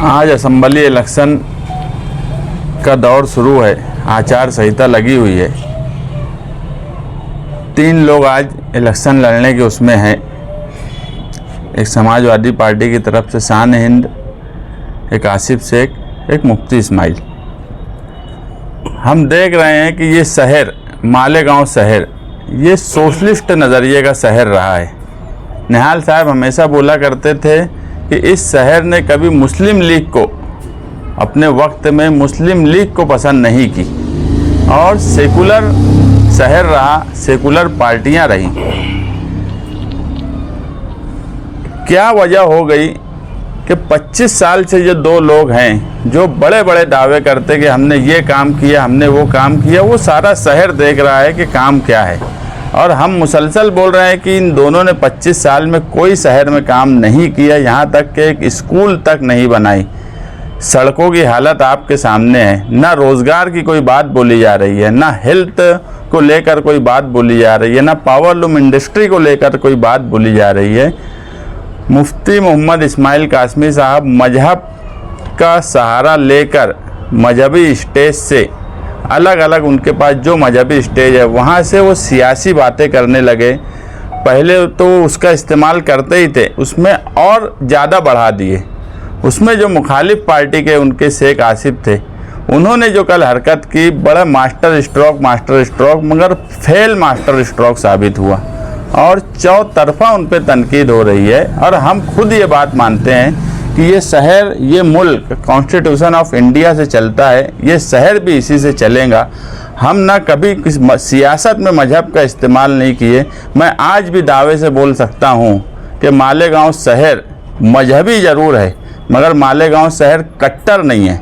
आज assembly election का दौर शुरू है। आचार संहिता लगी हुई है। 3 लोग आज इलेक्शन लड़ने के उसमें हैं। एक समाजवादी पार्टी की तरफ से शान हिंद, एक आसिफ शेख, एक मुफ्ती इस्माइल। हम देख रहे हैं कि ये शहर मालेगांव शहर ये सोशलिस्ट नज़रिए का शहर रहा है। निहाल साहब हमेशा बोला करते थे कि इस शहर ने कभी मुस्लिम लीग को, अपने वक्त में मुस्लिम लीग को पसंद नहीं की और सेकुलर शहर रहा, सेकुलर पार्टियां रहीं। क्या वजह हो गई कि 25 साल से ये 2 लोग हैं जो बड़े बड़े दावे करते कि हमने ये काम किया, हमने वो काम किया। वो सारा शहर देख रहा है कि काम क्या है, और हम मुसलसल बोल रहे हैं कि इन दोनों ने 25 साल में कोई शहर में काम नहीं किया। यहाँ तक कि एक स्कूल तक नहीं बनाई। सड़कों की हालत आपके सामने है। ना रोज़गार की कोई बात बोली जा रही है, ना हेल्थ को लेकर कोई बात बोली जा रही है, ना पावरलूम इंडस्ट्री को लेकर कोई बात बोली जा रही है। मुफ्ती मोहम्मद इस्माइल कासमी साहब मजहब का सहारा लेकर मजहबी स्टेज से अलग अलग, उनके पास जो मजहबी स्टेज है वहाँ से वो सियासी बातें करने लगे। पहले तो उसका इस्तेमाल करते ही थे, उसमें और ज़्यादा बढ़ा दिए। उसमें जो मुखालिफ पार्टी के उनके शेख आसिफ थे, उन्होंने जो कल हरकत की, बड़ा मास्टर स्ट्रोक मगर फेल मास्टर स्ट्रोक साबित हुआ और चौतरफा उन पर तनकीद हो रही है। और हम खुद ये बात मानते हैं कि ये शहर, ये मुल्क कॉन्स्टिट्यूशन ऑफ इंडिया से चलता है, ये शहर भी इसी से चलेगा। हम ना कभी सियासत में मजहब का इस्तेमाल नहीं किए। मैं आज भी दावे से बोल सकता हूँ कि मालेगांव शहर मजहबी ज़रूर है, मगर मालेगांव शहर कट्टर नहीं है।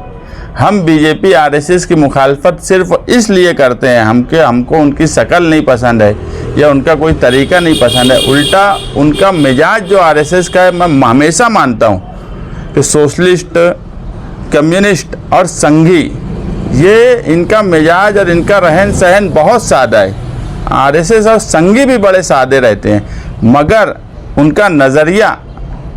हम बीजेपी आरएसएस की मुखालफत सिर्फ इसलिए करते हैं हमको उनकी शक्ल नहीं पसंद है या उनका कोई तरीका नहीं पसंद है। उल्टा उनका मिजाज जो आरएसएस का है, मैं हमेशा मानता हूँ कि सोशलिस्ट, कम्युनिस्ट और संघी, ये इनका मिजाज और इनका रहन सहन बहुत सादा है। आरएसएस और संघी भी बड़े सादे रहते हैं, मगर उनका नज़रिया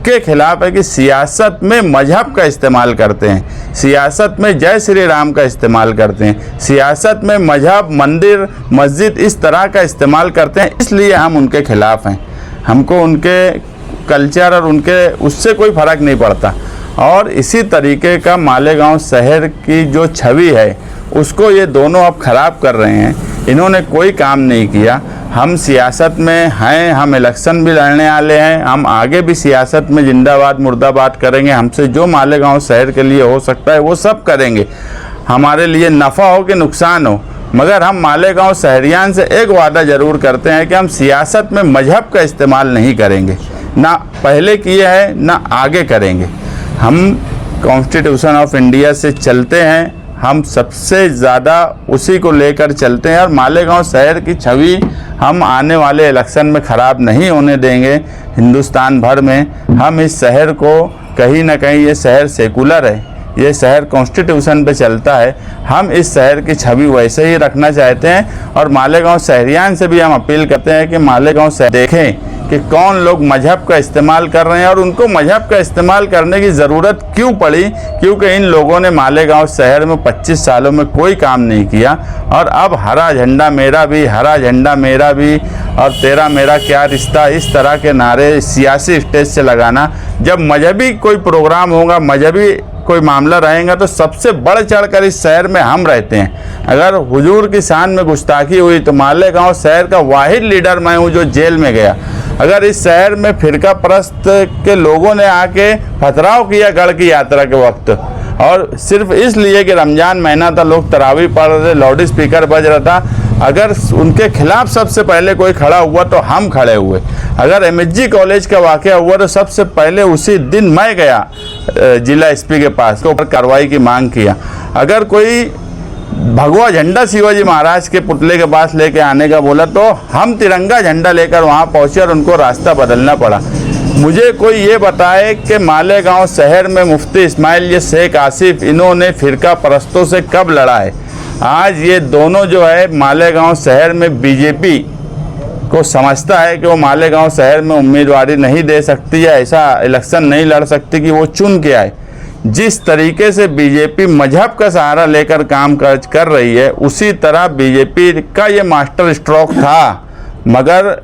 के खिलाफ है कि सियासत में मजहब का इस्तेमाल करते हैं, सियासत में जय श्री राम का इस्तेमाल करते हैं, सियासत में मजहब, मंदिर, मस्जिद इस तरह का इस्तेमाल करते हैं। इसलिए हम उनके खिलाफ हैं। हमको उनके कल्चर और उनके उससे कोई फ़र्क नहीं पड़ता। और इसी तरीके का मालेगांव शहर की जो छवि है उसको ये दोनों अब ख़राब कर रहे हैं। इन्होंने कोई काम नहीं किया। हम सियासत में हैं, हम इलेक्शन भी लड़ने वाले हैं, हम आगे भी सियासत में जिंदाबाद मुर्दाबाद करेंगे। हमसे जो मालेगांव शहर के लिए हो सकता है वो सब करेंगे, हमारे लिए नफ़ा हो कि नुकसान हो। मगर हम मालेगांव शहरियान से एक वादा ज़रूर करते हैं कि हम सियासत में मजहब का इस्तेमाल नहीं करेंगे, ना पहले किए हैं ना आगे करेंगे। हम कॉन्स्टिट्यूशन ऑफ इंडिया से चलते हैं, हम सबसे ज़्यादा उसी को लेकर चलते हैं। और मालेगांव शहर की छवि हम आने वाले इलेक्शन में ख़राब नहीं होने देंगे। हिंदुस्तान भर में हम इस शहर को कहीं ना कहीं, ये शहर सेकुलर है, ये शहर कॉन्स्टिट्यूशन पे चलता है, हम इस शहर की छवि वैसे ही रखना चाहते हैं। और मालेगांव शहरियान से भी हम अपील करते हैं कि मालेगांव शहर देखें कि कौन लोग मजहब का इस्तेमाल कर रहे हैं और उनको मजहब का इस्तेमाल करने की ज़रूरत क्यों पड़ी, क्योंकि इन लोगों ने मालेगांव शहर में 25 सालों में कोई काम नहीं किया। और अब हरा झंडा मेरा भी, हरा झंडा मेरा भी और तेरा मेरा क्या रिश्ता, इस तरह के नारे सियासी स्टेज से लगाना। जब मजहबी कोई प्रोग्राम होगा, मजहबी कोई मामला रहेगा, तो सबसे बढ़ चढ़ कर इस शहर में हम रहते हैं। अगर हुजूर की शान में गुस्ताखी हुई तो मालेगांव शहर का वाहिद लीडर मैं हूँ जो जेल में गया। अगर इस शहर में फिरका परस्त के लोगों ने आके पथराव किया गढ़ की यात्रा के वक्त, और सिर्फ इसलिए कि रमज़ान महीना था, लोग तरावी पढ़ रहे थे, लाउड स्पीकर बज रहा था, अगर उनके खिलाफ सबसे पहले कोई खड़ा हुआ तो हम खड़े हुए। अगर एमएसजी कॉलेज का वाक़या हुआ तो सबसे पहले उसी दिन मैं गया जिला एसपी के पास, के ऊपर कार्रवाई की मांग किया। अगर कोई भगवा झंडा शिवाजी महाराज के पुतले के पास लेके आने का बोला तो हम तिरंगा झंडा लेकर वहाँ पहुँचे और उनको रास्ता बदलना पड़ा। मुझे कोई ये बताए कि मालेगांव शहर में मुफ्ती इस्माइल, ये शेख आसिफ, इन्होंने फ़िरका परस्तों से कब लड़ा है। आज ये दोनों जो है मालेगांव शहर में बीजेपी को समझता है कि वो मालेगांव शहर में उम्मीदवारी नहीं दे सकती या ऐसा इलेक्शन नहीं लड़ सकती कि वो चुन के आए, जिस तरीके से बीजेपी मजहब का सहारा लेकर काम कर रही है, उसी तरह बीजेपी का ये मास्टर स्ट्रोक था। मगर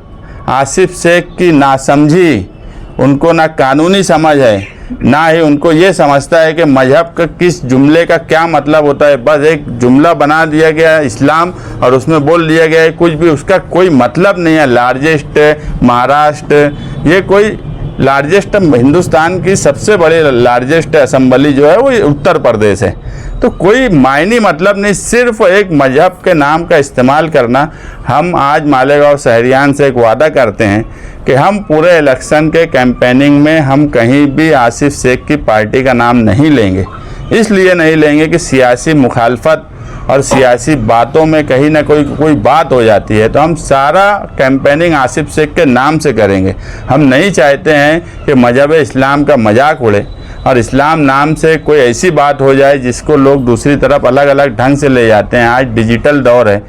आसिफ शेख की नासमझी, उनको ना कानूनी समझ है, ना ही उनको ये समझता है कि मजहब का किस जुमले का क्या मतलब होता है। बस एक जुमला बना दिया गया है इस्लाम, और उसमें बोल दिया गया है कुछ भी, उसका कोई मतलब नहीं है। लार्जेस्ट महाराष्ट्र, ये कोई लार्जेस्ट, हिंदुस्तान की सबसे बड़ी लार्जेस्ट असेंबली जो है वो उत्तर प्रदेश है। तो कोई मायने मतलब नहीं, सिर्फ एक मजहब के नाम का इस्तेमाल करना। हम आज मालेगांव शहरियान से एक वादा करते हैं कि हम पूरे इलेक्शन के कैंपेनिंग में हम कहीं भी आसिफ शेख की पार्टी का नाम नहीं लेंगे। इसलिए नहीं लेंगे कि सियासी मुखालफत और सियासी बातों में कहीं ना कोई बात हो जाती है, तो हम सारा कैंपेनिंग आसिफ शेख के नाम से करेंगे। हम नहीं चाहते हैं कि मजहब इस्लाम का मजाक उड़े और इस्लाम नाम से कोई ऐसी बात हो जाए जिसको लोग दूसरी तरफ अलग अलग ढंग से ले जाते हैं। आज डिजिटल दौर है,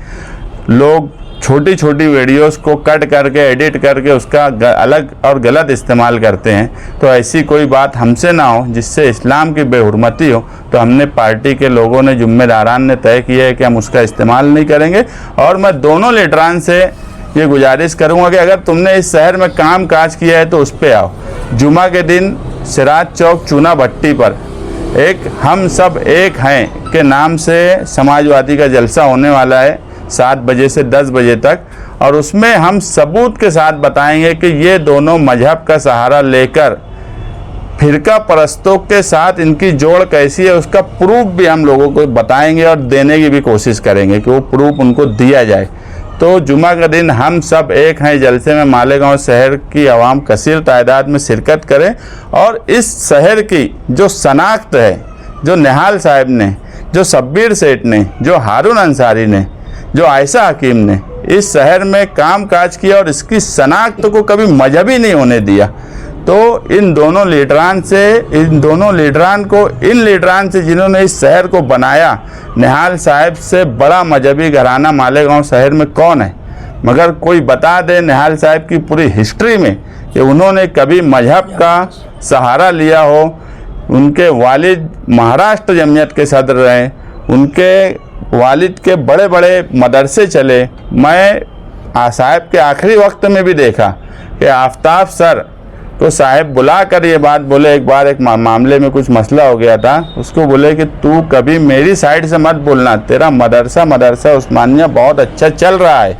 लोग छोटी छोटी वीडियोस को कट करके एडिट करके उसका अलग और गलत इस्तेमाल करते हैं। तो ऐसी कोई बात हमसे ना हो जिससे इस्लाम की बेहुरमती हो, तो हमने पार्टी के लोगों ने, जुम्मेदारान ने तय किया है कि हम उसका इस्तेमाल नहीं करेंगे। और मैं दोनों लीडरान से ये गुजारिश करूँगा कि अगर तुमने इस शहर में काम काज किया है तो उस पर आओ। जुमा के दिन सिराज चौक चूना भट्टी पर एक हम सब एक हैं के नाम से समाजवादी का जलसा होने वाला है 7 बजे से 10 बजे तक, और उसमें हम सबूत के साथ बताएंगे कि ये दोनों मजहब का सहारा लेकर फिरका परस्तों के साथ इनकी जोड़ कैसी है, उसका प्रूफ भी हम लोगों को बताएंगे और देने की भी कोशिश करेंगे कि वो प्रूफ उनको दिया जाए। तो जुमा का दिन हम सब एक हैं जलसे में मालेगांव शहर की आवाम कसीर तादाद में शिरकत करें, और इस शहर की जो शनाख्त है, जो निहाल साहब ने, जो शब्बीर सेठ ने, जो हारून अंसारी ने, जो आयशा हकीम ने इस शहर में काम काज किया और इसकी शनाख्त को कभी मजहबी नहीं होने दिया, तो इन दोनों लीडरान से जिन्होंने इस शहर को बनाया, निहाल साहब से बड़ा मजहबी घराना मालेगांव शहर में कौन है? मगर कोई बता दे निहाल साहब की पूरी हिस्ट्री में कि उन्होंने कभी मजहब का सहारा लिया हो। उनके वालिद महाराष्ट्र जमीयत के सदर रहे, उनके वालिद के बड़े बड़े मदरसे चले। मैं साहब के आखिरी वक्त में भी देखा कि आफ्ताब सर तो साहब बुला कर ये बात बोले, एक बार एक मामले में कुछ मसला हो गया था, उसको बोले कि तू कभी मेरी साइड से मत बोलना, तेरा मदरसा उस्मानिया बहुत अच्छा चल रहा है,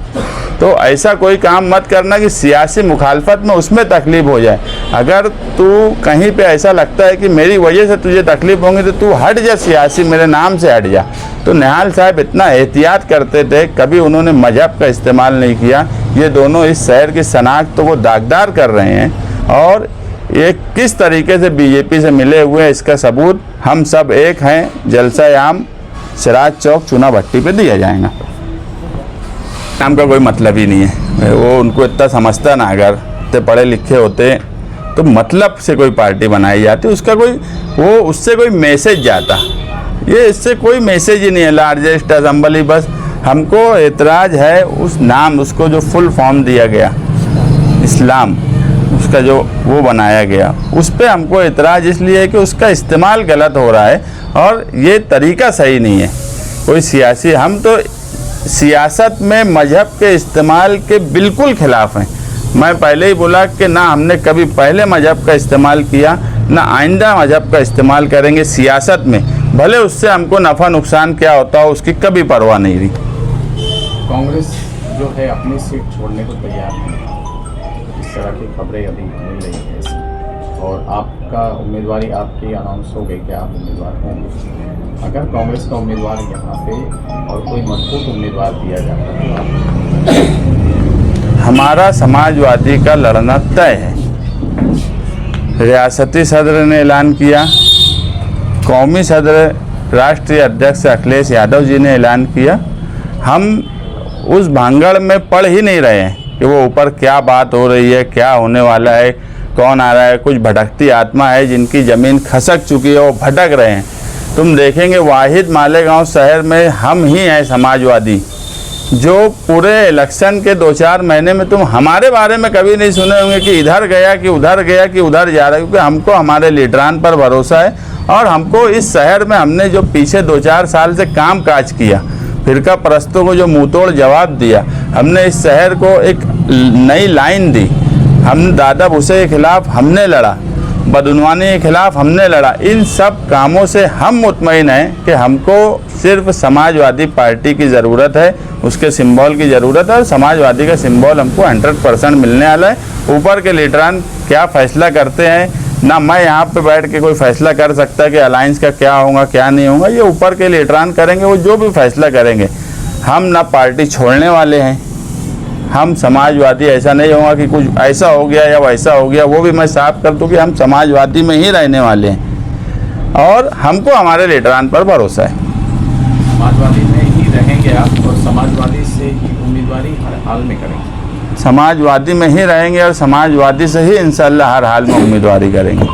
तो ऐसा कोई काम मत करना कि सियासी मुखालफत में उसमें तकलीफ़ हो जाए। अगर तू कहीं पे ऐसा लगता है कि मेरी वजह से तुझे तकलीफ़ होगी तो तू हट जा, सियासी मेरे नाम से हट जा। तो निहाल साहब इतना एहतियात करते थे, कभी उन्होंने मजहब का इस्तेमाल नहीं किया। ये दोनों इस शहर की शनाख्त को दागदार कर रहे हैं, और ये किस तरीके से बीजेपी से मिले हुए हैं इसका सबूत हम सब एक हैं जलसा आम सिराज चौक चूना भट्टी पे दिया जाएगा। नाम का कोई मतलब ही नहीं है, वो उनको इतना समझता ना, अगर इतने पढ़े लिखे होते तो मतलब से कोई पार्टी बनाई जाती, उसका कोई वो उससे कोई मैसेज जाता। ये इससे कोई मैसेज ही नहीं है। लार्जेस्ट असेंबली, बस हमको एतराज़ है उस नाम, उसको जो फुल फॉर्म दिया गया इस्लाम, उसका जो वो बनाया गया, उस पर हमको एतराज़ इसलिए है कि उसका इस्तेमाल गलत हो रहा है और ये तरीका सही नहीं है। कोई सियासी, हम तो सियासत में मजहब के इस्तेमाल के बिल्कुल ख़िलाफ़ हैं। मैं पहले ही बोला कि ना हमने कभी पहले मजहब का इस्तेमाल किया, ना आइंदा मजहब का इस्तेमाल करेंगे सियासत में, भले उससे हमको नफ़ा नुकसान क्या होता हो उसकी कभी परवाह नहीं रही। कांग्रेस जो है अपनी सीट छोड़ने को तैयार है, इस तरह की खबरें अभी मिल रही है, और आपका उम्मीदवारी आपकी अनाउंस हो गई कि आप उम्मीदवार होंगे। अगर कांग्रेस का उम्मीदवार यहाँ पे और कोई मजबूत उम्मीदवार दिया जाता है तो आप? हमारा समाजवादी का लड़ना तय है। रियासती सदर ने ऐलान किया, कौमी सदर राष्ट्रीय अध्यक्ष अखिलेश यादव जी ने ऐलान किया। हम उस भांगड़ में पड़ ही नहीं रहे हैं कि वो ऊपर क्या बात हो रही है, क्या होने वाला है, कौन आ रहा है। कुछ भटकती आत्मा है जिनकी ज़मीन खसक चुकी है, वो भटक रहे हैं। तुम देखेंगे वाहिद मालेगांव शहर में हम ही हैं समाजवादी जो पूरे इलेक्शन के 2-4 महीने में तुम हमारे बारे में कभी नहीं सुने होंगे कि इधर गया कि उधर गया कि उधर जा रहा है, क्योंकि हमको हमारे लीडरान पर भरोसा है और हमको इस शहर में हमने जो पीछे 2-4 साल से काम काज किया, फिरका परस्तों को जो मुंहतोड़ जवाब दिया, हमने इस शहर को एक नई लाइन दी, हम दादा भूसे के खिलाफ हमने लड़ा, बदनवानी के खिलाफ हमने लड़ा। इन सब कामों से हम मुतमईन हैं कि हमको सिर्फ समाजवादी पार्टी की ज़रूरत है, उसके सिंबल की ज़रूरत है और समाजवादी का सिंबल हमको 100% मिलने वाला है। ऊपर के लीडरान क्या फ़ैसला करते हैं, ना मैं यहाँ पे बैठ के कोई फ़ैसला कर सकता कि अलायंस का क्या होगा क्या नहीं होगा, ये ऊपर के लीडरान करेंगे, वो जो भी फैसला करेंगे। हम ना पार्टी छोड़ने वाले हैं, हम समाजवादी, ऐसा नहीं होगा कि कुछ ऐसा हो गया या वैसा हो गया, वो भी मैं साफ कर दूं कि हम समाजवादी में ही रहने वाले हैं और हमको हमारे लीडरान पर भरोसा है। समाजवादी में ही रहेंगे आप और समाजवादी से ही उम्मीदवारी हर हाल में करेंगे? समाजवादी में ही रहेंगे और समाजवादी से ही इंशाल्लाह हर हाल में उम्मीदवारी करेंगे।